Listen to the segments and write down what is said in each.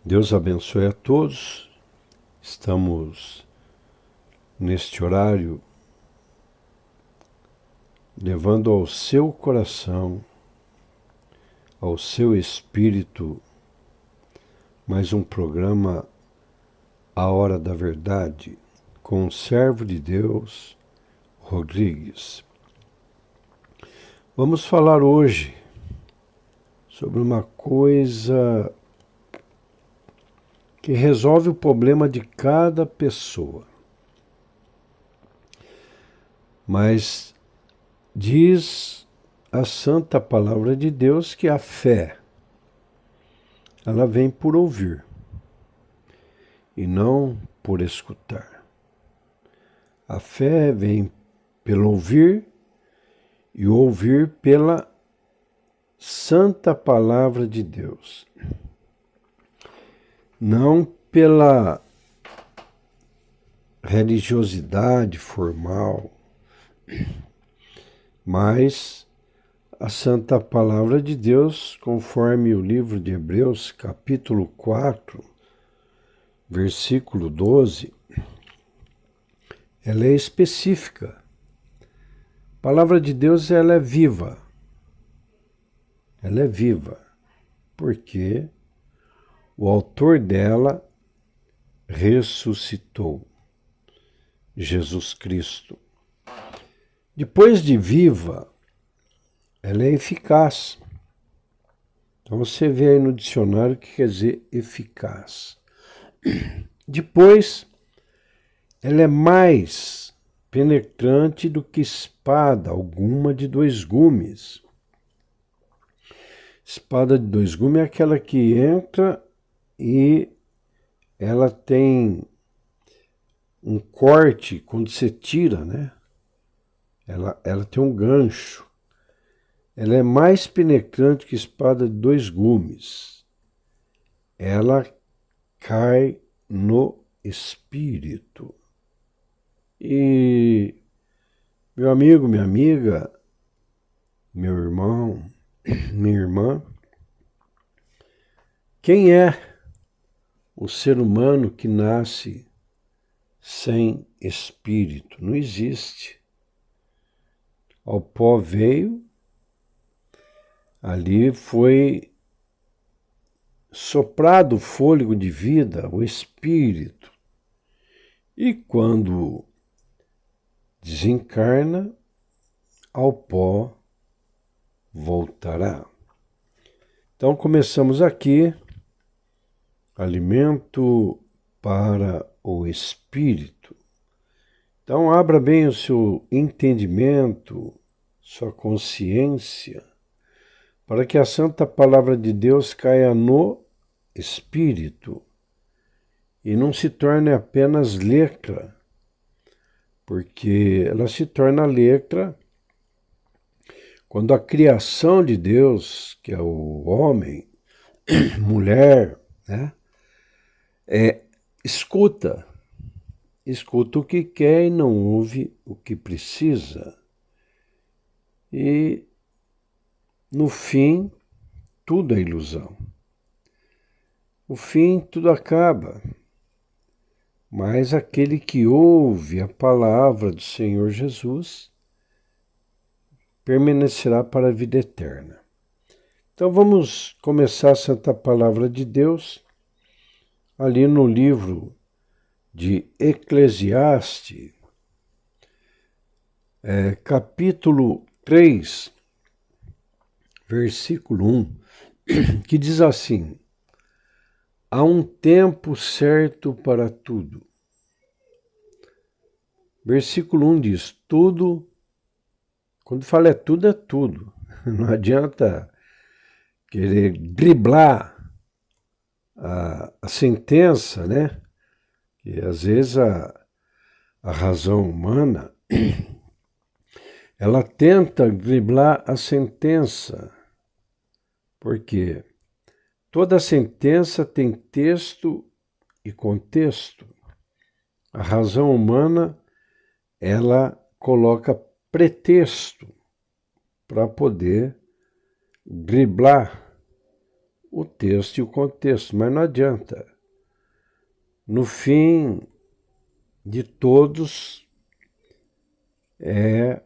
Deus abençoe a todos. Estamos neste horário levando ao seu coração, ao seu espírito, mais um programa A Hora da Verdade, com o servo de Deus, Rodrigues. Vamos falar hoje sobre uma coisa que resolve o problema de cada pessoa. Mas diz a santa palavra de Deus que a fé, ela vem por ouvir e não por escutar. A fé vem pelo ouvir e ouvir pela santa palavra de Deus. Não pela religiosidade formal, mas a santa palavra de Deus, conforme o livro de Hebreus, capítulo 4, versículo 12, ela é específica. A palavra de Deus, ela é viva. Ela é viva, porque o autor dela ressuscitou, Jesus Cristo. Depois de viva, ela é eficaz. Então você vê aí no dicionário o que quer dizer eficaz. Depois, ela é mais penetrante do que espada alguma de dois gumes. Espada de dois gumes é aquela que entra e ela tem um corte quando você tira, né? Ela tem um gancho. Ela é mais penetrante que espada de dois gumes. Ela cai no espírito. E, meu amigo, minha amiga, meu irmão, minha irmã, quem é o ser humano que nasce sem espírito? Não existe. Ao pó veio, ali foi soprado o fôlego de vida, o espírito. E quando desencarna, ao pó voltará. Então começamos aqui, alimento para o espírito. Então abra bem o seu entendimento, sua consciência, para que a santa palavra de Deus caia no espírito e não se torne apenas letra, porque ela se torna letra quando a criação de Deus, que é o homem, mulher, né, escuta o que quer e não ouve o que precisa. E, no fim, tudo é ilusão. No fim, tudo acaba. Mas aquele que ouve a palavra do Senhor Jesus permanecerá para a vida eterna. Então vamos começar a Santa Palavra de Deus ali no livro de Eclesiastes, capítulo 3, versículo 1, que diz assim: há um tempo certo para tudo. Versículo 1 diz, tudo, quando fala é tudo. Não adianta querer driblar a sentença, né? E às vezes a razão humana, ela tenta driblar a sentença, porque toda sentença tem texto e contexto. A razão humana, ela coloca pretexto para poder driblar o texto e o contexto, mas não adianta. No fim de todos, é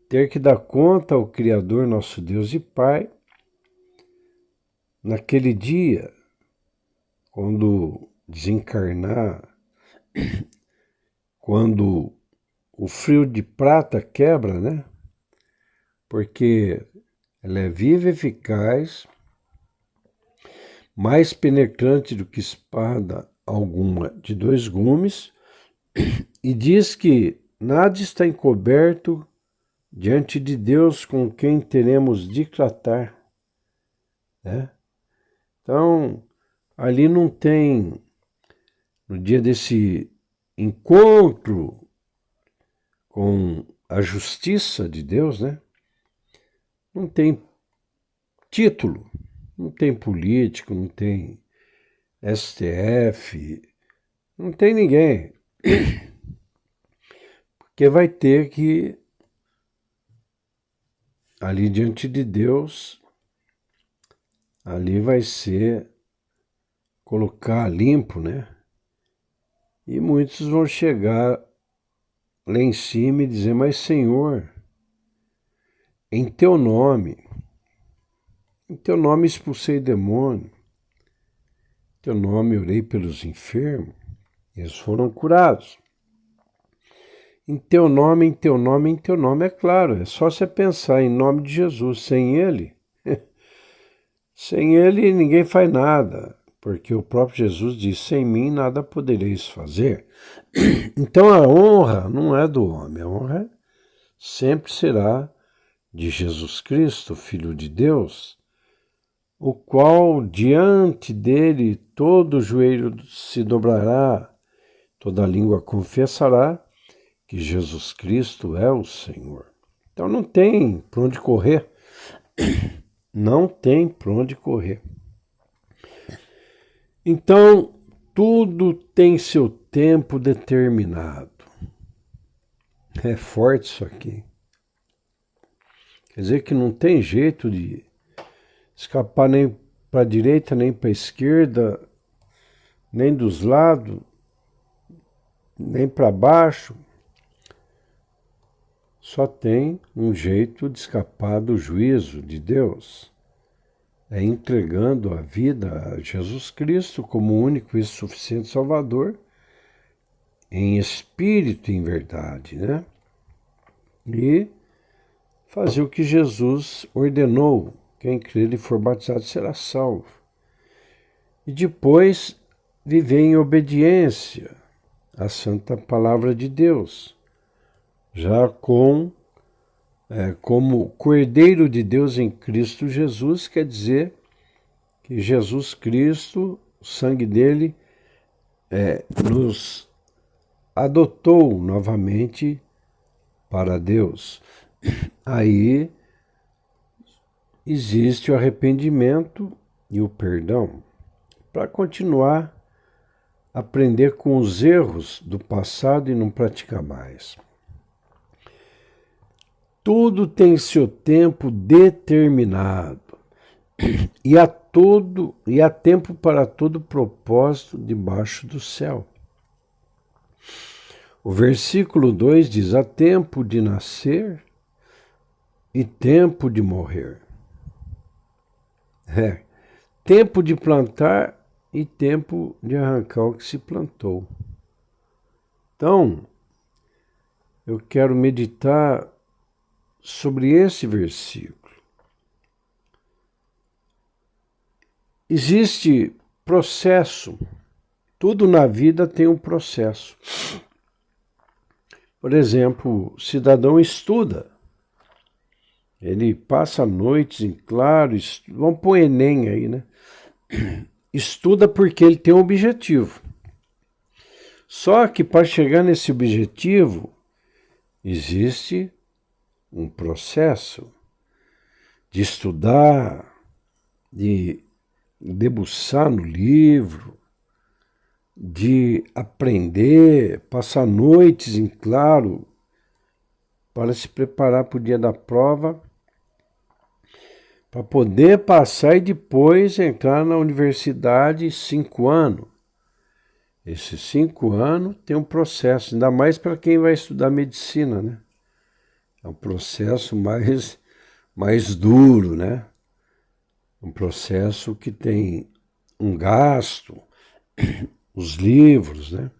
ter que dar conta ao Criador, nosso Deus e Pai, naquele dia, quando desencarnar, quando o fio de prata quebra, né? Porque ela é viva e eficaz, mais penetrante do que espada alguma de 2 gumes, e diz que nada está encoberto diante de Deus com quem teremos de tratar, né? Então, ali não tem, no dia desse encontro com a justiça de Deus, né? Não tem título, não tem político, não tem STF, não tem ninguém. Porque vai ter que, ali diante de Deus, ali vai ser colocar limpo, né? E muitos vão chegar lá em cima e dizer, mas Senhor, em teu nome expulsei demônio, em teu nome orei pelos enfermos, eles foram curados. Em teu nome, em teu nome, em teu nome, é claro, é só você pensar em nome de Jesus, sem ele ninguém faz nada, porque o próprio Jesus disse, sem mim nada podereis fazer. Então a honra não é do homem, a honra sempre será de Jesus Cristo, Filho de Deus, o qual diante dele todo joelho se dobrará, toda língua confessará que Jesus Cristo é o Senhor. Então não tem para onde correr, não tem para onde correr. Então tudo tem seu tempo determinado. É forte isso aqui. Quer dizer que não tem jeito de escapar nem para a direita, nem para a esquerda, nem dos lados, nem para baixo. Só tem um jeito de escapar do juízo de Deus. É entregando a vida a Jesus Cristo como único e suficiente Salvador, em espírito e em verdade, né? E fazer o que Jesus ordenou. Quem crer e for batizado será salvo. E depois viver em obediência à santa palavra de Deus, já como Cordeiro de Deus em Cristo Jesus, quer dizer que Jesus Cristo, o sangue dele, nos adotou novamente para Deus. Aí existe o arrependimento e o perdão para continuar a aprender com os erros do passado e não praticar mais. Tudo tem seu tempo determinado e há tempo para todo propósito debaixo do céu. O versículo 2 diz, há tempo de nascer e tempo de morrer. Tempo de plantar e tempo de arrancar o que se plantou. Então, eu quero meditar sobre esse versículo. Existe processo. Tudo na vida tem um processo. Por exemplo, o cidadão estuda. Ele passa noites em claro, vamos pôr Enem aí, né? Estuda porque ele tem um objetivo. Só que para chegar nesse objetivo, existe um processo de estudar, de debruçar no livro, de aprender, passar noites em claro para se preparar para o dia da prova, para poder passar e depois entrar na universidade 5 anos. Esses 5 anos tem um processo, ainda mais para quem vai estudar medicina, né? É um processo mais duro, né? Um processo que tem um gasto, os livros, né?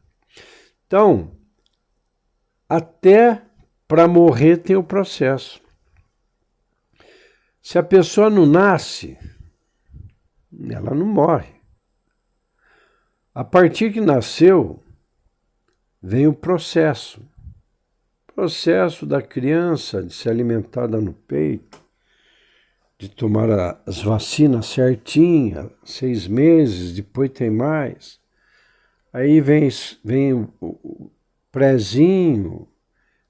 Então, até para morrer tem o processo. Se a pessoa não nasce, ela não morre. A partir que nasceu, vem o processo. O processo da criança de se alimentar no peito, de tomar as vacinas certinhas, 6 meses, depois tem mais. Aí vem o prézinho,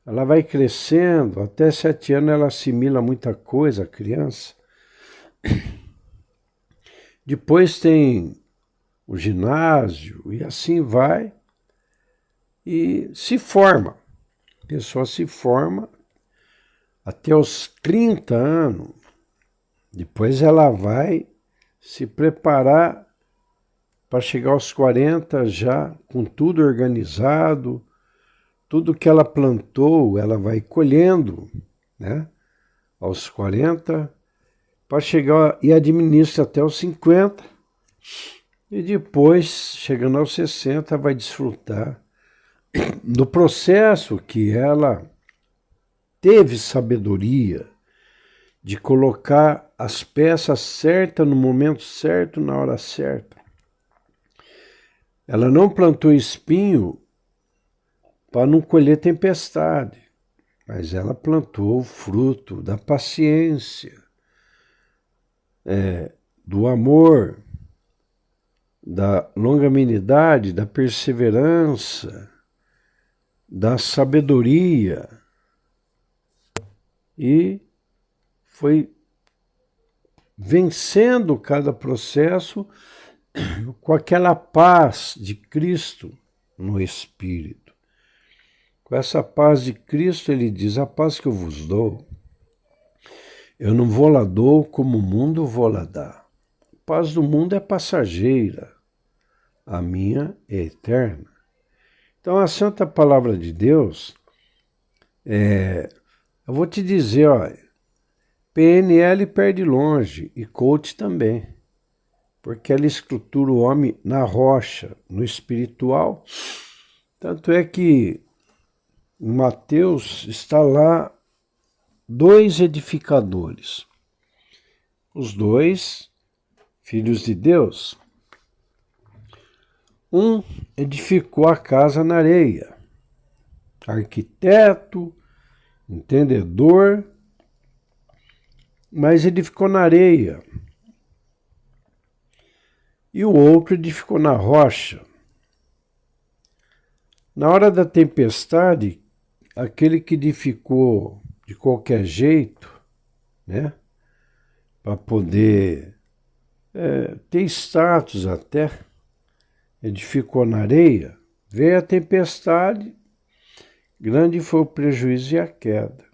ela vai crescendo, até 7 anos ela assimila muita coisa, a criança. Depois tem o ginásio, e assim vai, e se forma. A pessoa se forma até os 30 anos. Depois ela vai se preparar para chegar aos 40 já com tudo organizado, tudo que ela plantou, ela vai colhendo, né? Aos 40, para chegar e administra até os 50. E depois, chegando aos 60, vai desfrutar do processo que ela teve sabedoria de colocar as peças certas no momento certo, na hora certa. Ela não plantou espinho para não colher tempestade, mas ela plantou o fruto da paciência, do amor, da longanimidade, da perseverança, da sabedoria, e foi vencendo cada processo com aquela paz de Cristo no Espírito. Com essa paz de Cristo, ele diz: a paz que eu vos dou, eu não vou lá dou como o mundo vou lá dar. A paz do mundo é passageira, a minha é eterna. Então a santa palavra de Deus, eu vou te dizer, ó, PNL perde longe e coach também, porque ela estrutura o homem na rocha, no espiritual. Tanto é que em Mateus está lá 2 edificadores, os 2 filhos de Deus. Um edificou a casa na areia, arquiteto, entendedor, mas edificou na areia. E o outro edificou na rocha. Na hora da tempestade, aquele que edificou de qualquer jeito, né, para poder ter status até, edificou na areia, veio a tempestade, grande foi o prejuízo e a queda.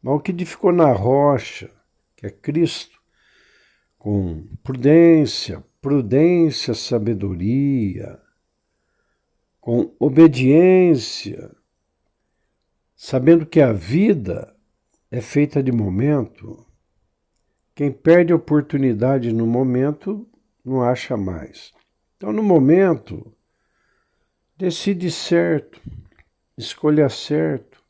Mas o que edificou na rocha, que é Cristo, com prudência, sabedoria, com obediência, sabendo que a vida é feita de momento. Quem perde a oportunidade no momento não acha mais. Então, no momento, decide certo, escolha certo,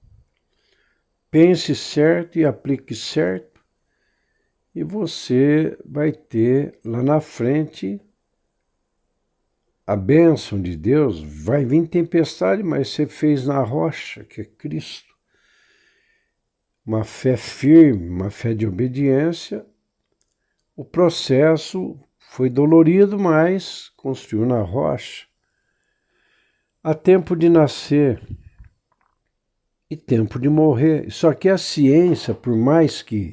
pense certo e aplique certo, e você vai ter lá na frente a bênção de Deus. Vai vir tempestade, mas você fez na rocha, que é Cristo. Uma fé firme, uma fé de obediência. O processo foi dolorido, mas construiu na rocha. Há tempo de nascer e tempo de morrer. Só que a ciência, por mais que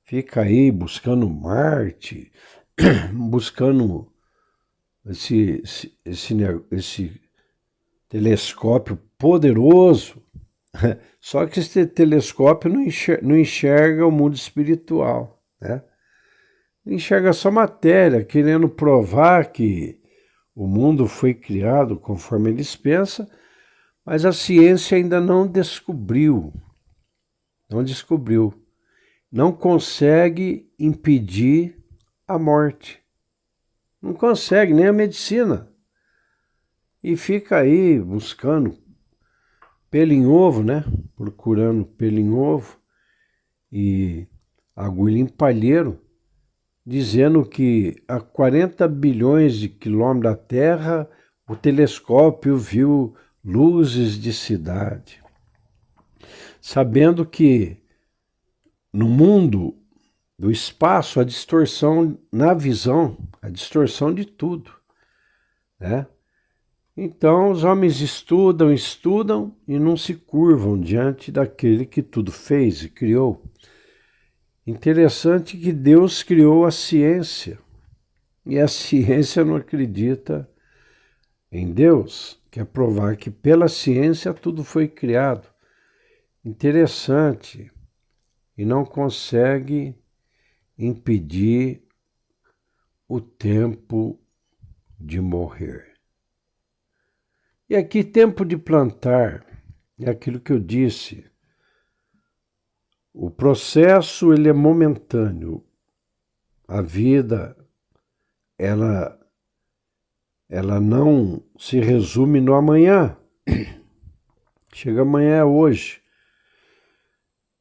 fica aí buscando Marte, buscando esse telescópio poderoso, só que esse telescópio não enxerga o mundo espiritual, né? Enxerga só matéria, querendo provar que o mundo foi criado conforme eles pensam, mas a ciência ainda não descobriu, não consegue impedir a morte. Não consegue, nem a medicina. E fica aí buscando pelo em ovo, né? Procurando pelo em ovo e agulha em palheiro, dizendo que a 40 bilhões de quilômetros da Terra, o telescópio viu luzes de cidade. Sabendo que no mundo do espaço, a distorção na visão, a distorção de tudo, né? Então, os homens estudam e não se curvam diante daquele que tudo fez e criou. Interessante que Deus criou a ciência, e a ciência não acredita em Deus, quer provar que pela ciência tudo foi criado. Interessante, e não consegue impedir o tempo de morrer. E aqui, tempo de plantar, é aquilo que eu disse. O processo, ele é momentâneo. A vida, ela não se resume no amanhã. Chega amanhã é hoje.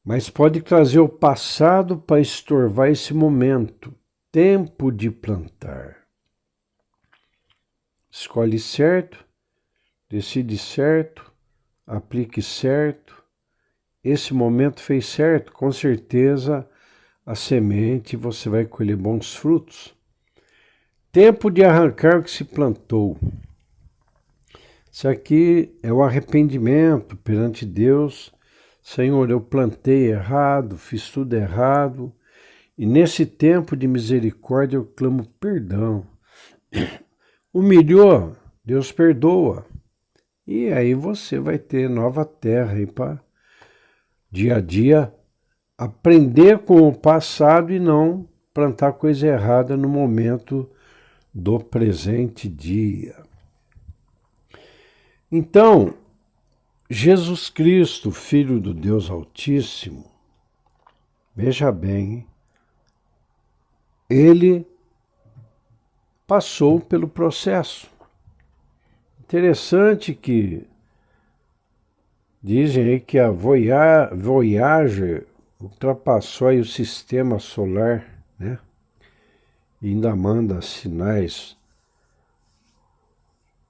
Mas pode trazer o passado para estorvar esse momento. Tempo de plantar. Escolhe certo, decide certo, aplique certo. Esse momento fez certo, com certeza a semente você vai colher bons frutos. Tempo de arrancar o que se plantou. Isso aqui é o arrependimento perante Deus. Senhor, eu plantei errado, fiz tudo errado, e nesse tempo de misericórdia eu clamo perdão. Humilhou, Deus perdoa. E aí você vai ter nova terra aí para dia a dia aprender com o passado e não plantar coisa errada no momento do presente dia. Então, Jesus Cristo, Filho do Deus Altíssimo, veja bem, ele passou pelo processo. Interessante que dizem aí que a Voyager ultrapassou aí o sistema solar, né? E ainda manda sinais.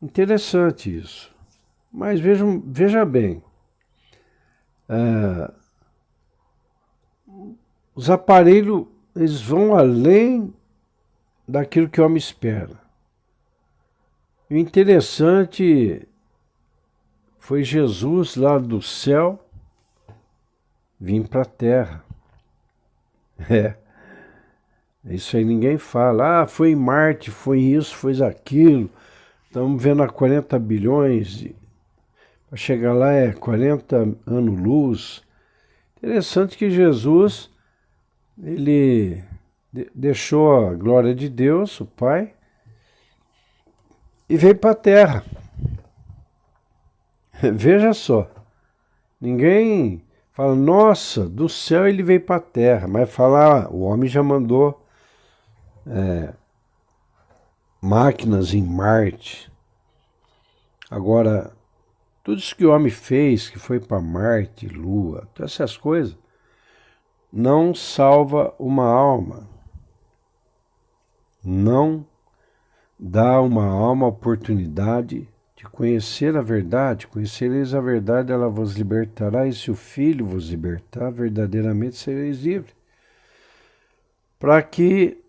Interessante isso. Mas veja bem, os aparelhos, eles vão além daquilo que o homem espera. E o interessante foi Jesus lá do céu vir para a terra. Isso aí ninguém fala. Ah, foi em Marte, foi isso, foi aquilo. Estamos vendo a 40 bilhões. Para chegar lá é 40 anos-luz. Interessante que Jesus, ele deixou a glória de Deus, o Pai, e veio para a terra. Veja só, ninguém fala, nossa, do céu ele veio para a terra, mas fala, o homem já mandou máquinas em Marte. Agora, tudo isso que o homem fez, que foi para Marte, Lua, todas essas coisas, não salva uma alma. Não dá uma alma a oportunidade de conhecer a verdade. Conhecereis a verdade, ela vos libertará, e se o Filho vos libertar, verdadeiramente sereis livres. Para que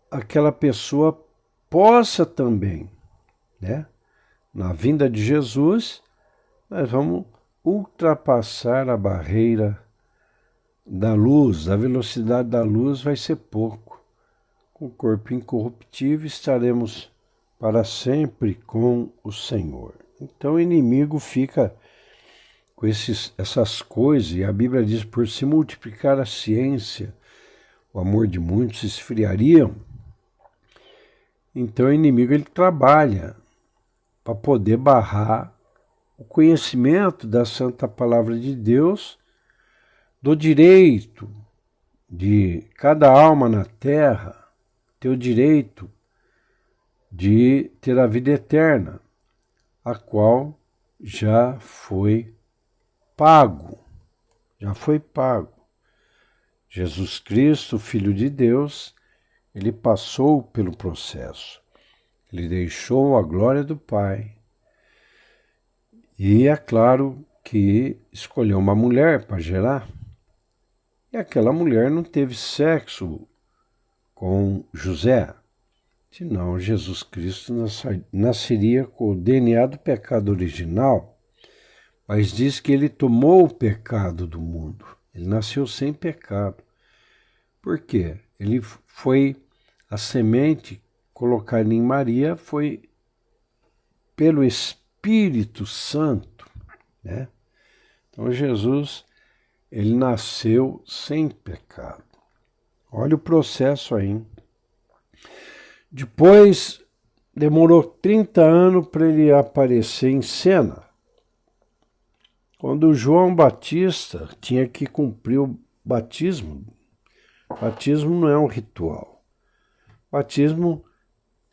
aquela pessoa possa também, né? Na vinda de Jesus, nós vamos ultrapassar a barreira da luz, a velocidade da luz vai ser pouco. Com o corpo incorruptível estaremos para sempre com o Senhor. Então o inimigo fica com essas coisas, e a Bíblia diz, por se multiplicar a ciência, o amor de muitos se esfriaria. Então o inimigo ele trabalha para poder barrar o conhecimento da santa palavra de Deus, do direito de cada alma na terra ter o direito de ter a vida eterna, a qual já foi pago. Já foi pago. Jesus Cristo, Filho de Deus, ele passou pelo processo. Ele deixou a glória do Pai. E é claro que escolheu uma mulher para gerar. E aquela mulher não teve sexo com José. Senão Jesus Cristo nasceria com o DNA do pecado original. Mas diz que ele tomou o pecado do mundo. Ele nasceu sem pecado. Por quê? Ele foi, a semente colocada em Maria foi pelo Espírito Santo, né? Então Jesus, ele nasceu sem pecado. Olha o processo aí. Depois, demorou 30 anos para ele aparecer em cena. Quando João Batista tinha que cumprir o batismo. Batismo não é um ritual. Batismo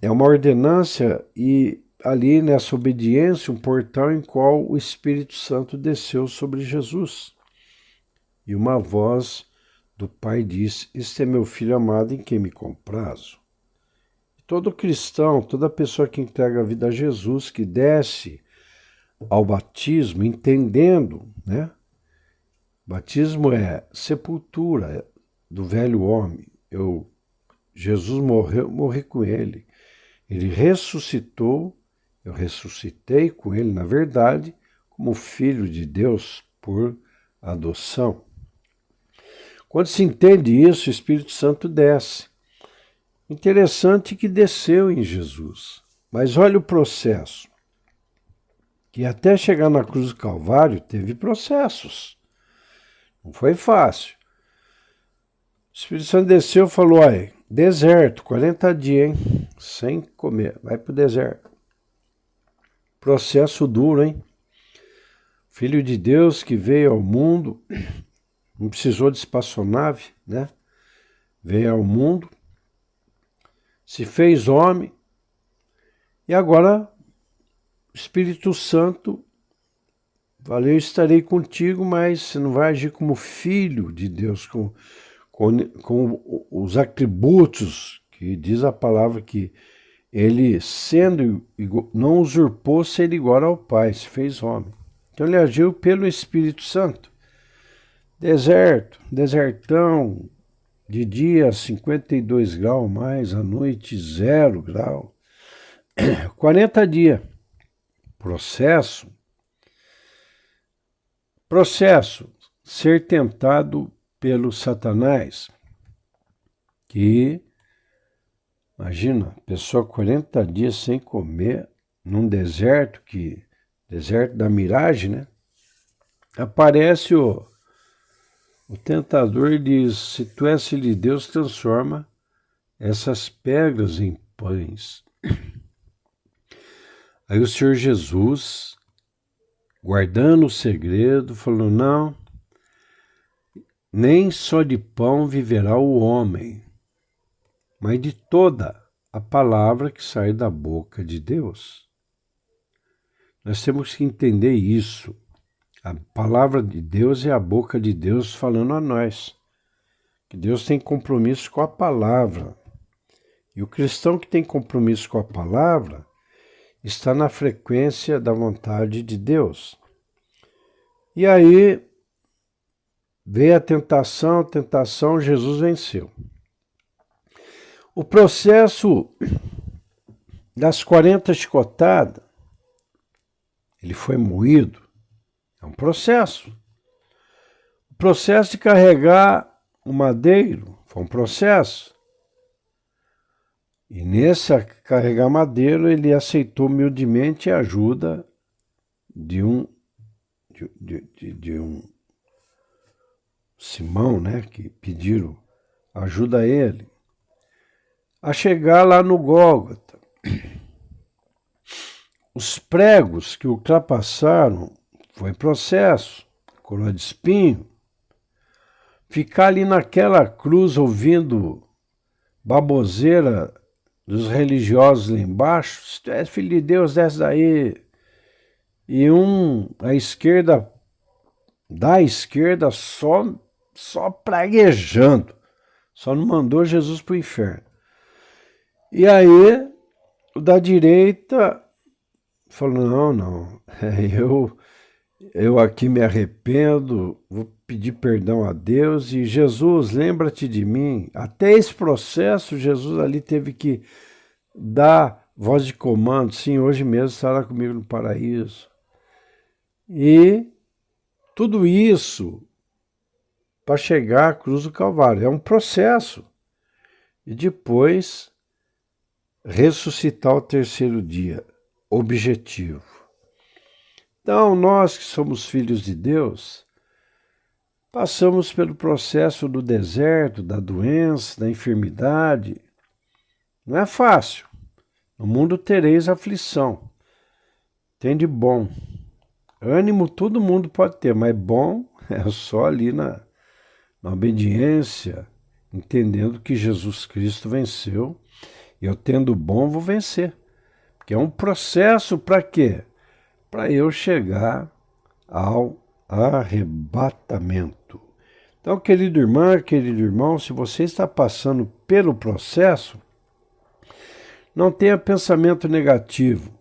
é uma ordenança e ali nessa obediência um portal em qual o Espírito Santo desceu sobre Jesus. E uma voz do Pai disse: "Este é meu Filho amado em quem me comprazo." Todo cristão, toda pessoa que entrega a vida a Jesus, que desce ao batismo, entendendo, né? Batismo é sepultura do velho homem. Jesus morri com ele. Ele ressuscitou, eu ressuscitei com ele, na verdade, como filho de Deus por adoção. Quando se entende isso, o Espírito Santo desce. Interessante que desceu em Jesus. Mas olha o processo. Que até chegar na cruz do Calvário teve processos. Não foi fácil. O Espírito Santo desceu e falou: olha, deserto, 40 dias, hein? Sem comer. Vai pro deserto. Processo duro, hein? Filho de Deus que veio ao mundo, não precisou de espaçonave, né? Veio ao mundo, se fez homem, e agora o Espírito Santo falou: eu estarei contigo, mas você não vai agir como filho de Deus, com os atributos que diz a palavra que ele, sendo, não usurpou ser igual ao Pai, se fez homem. Então ele agiu pelo Espírito Santo. Desertão, de dia 52 graus mais, à noite 0 grau. 40 dias. Processo, ser tentado pelo Satanás, que, imagina, pessoa 40 dias sem comer, num deserto, deserto da miragem, né? Aparece o tentador e diz: se tu és filho de Deus, transforma essas pedras em pães. Aí o Senhor Jesus, guardando o segredo, falou: não, nem só de pão viverá o homem, mas de toda a palavra que sai da boca de Deus. Nós temos que entender isso. A palavra de Deus é a boca de Deus falando a nós. Que Deus tem compromisso com a palavra. E o cristão que tem compromisso com a palavra está na frequência da vontade de Deus. E aí veio a tentação, Jesus venceu. O processo das 40 chicotadas, ele foi moído. É um processo. O processo de carregar o madeiro foi um processo. E nesse carregar madeiro, ele aceitou humildemente a ajuda de um Simão, né, que pediram ajuda ele a chegar lá no Gólgota. Os pregos que ultrapassaram foi processo, coroa de espinho. Ficar ali naquela cruz ouvindo baboseira dos religiosos lá embaixo, se tu és filho de Deus, desce daí. E à esquerda, da esquerda, só praguejando. Só não mandou Jesus para o inferno. E aí, o da direita falou, não, eu aqui me arrependo, vou pedir perdão a Deus e Jesus, lembra-te de mim. Até esse processo, Jesus ali teve que dar voz de comando, sim, hoje mesmo estará comigo no paraíso. E tudo isso para chegar à cruz do Calvário. É um processo. E depois ressuscitar ao terceiro dia. Objetivo. Então, nós que somos filhos de Deus, passamos pelo processo do deserto, da doença, da enfermidade. Não é fácil. No mundo tereis aflição. Tem de bom. Ânimo todo mundo pode ter, mas bom é só ali na obediência, entendendo que Jesus Cristo venceu. E eu tendo bom vou vencer. Porque é um processo para quê? Para eu chegar ao arrebatamento. Então, querido irmão, se você está passando pelo processo, não tenha pensamento negativo,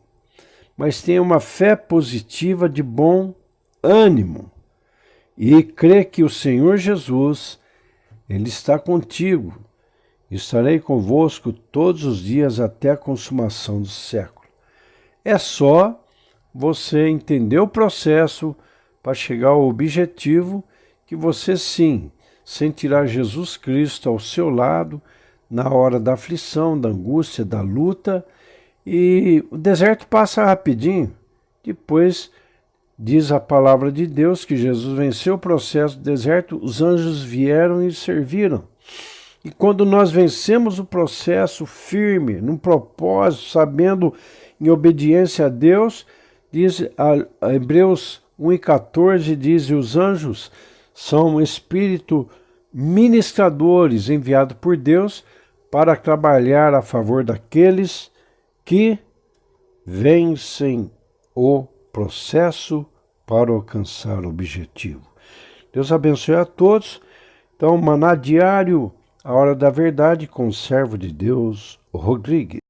mas tenha uma fé positiva de bom ânimo e crê que o Senhor Jesus, Ele está contigo. Estarei convosco todos os dias até a consumação do século. É só você entender o processo para chegar ao objetivo que você sim sentirá Jesus Cristo ao seu lado na hora da aflição, da angústia, da luta, e o deserto passa rapidinho. Depois diz a palavra de Deus que Jesus venceu o processo do deserto, os anjos vieram e serviram. E quando nós vencemos o processo firme, num propósito, sabendo em obediência a Deus, diz a Hebreus 1:14, diz, e os anjos são um espírito ministradores enviado por Deus para trabalhar a favor daqueles que vencem o processo para alcançar o objetivo. Deus abençoe a todos. Então, Maná Diário, a Hora da Verdade, com o servo de Deus, Rodrigues.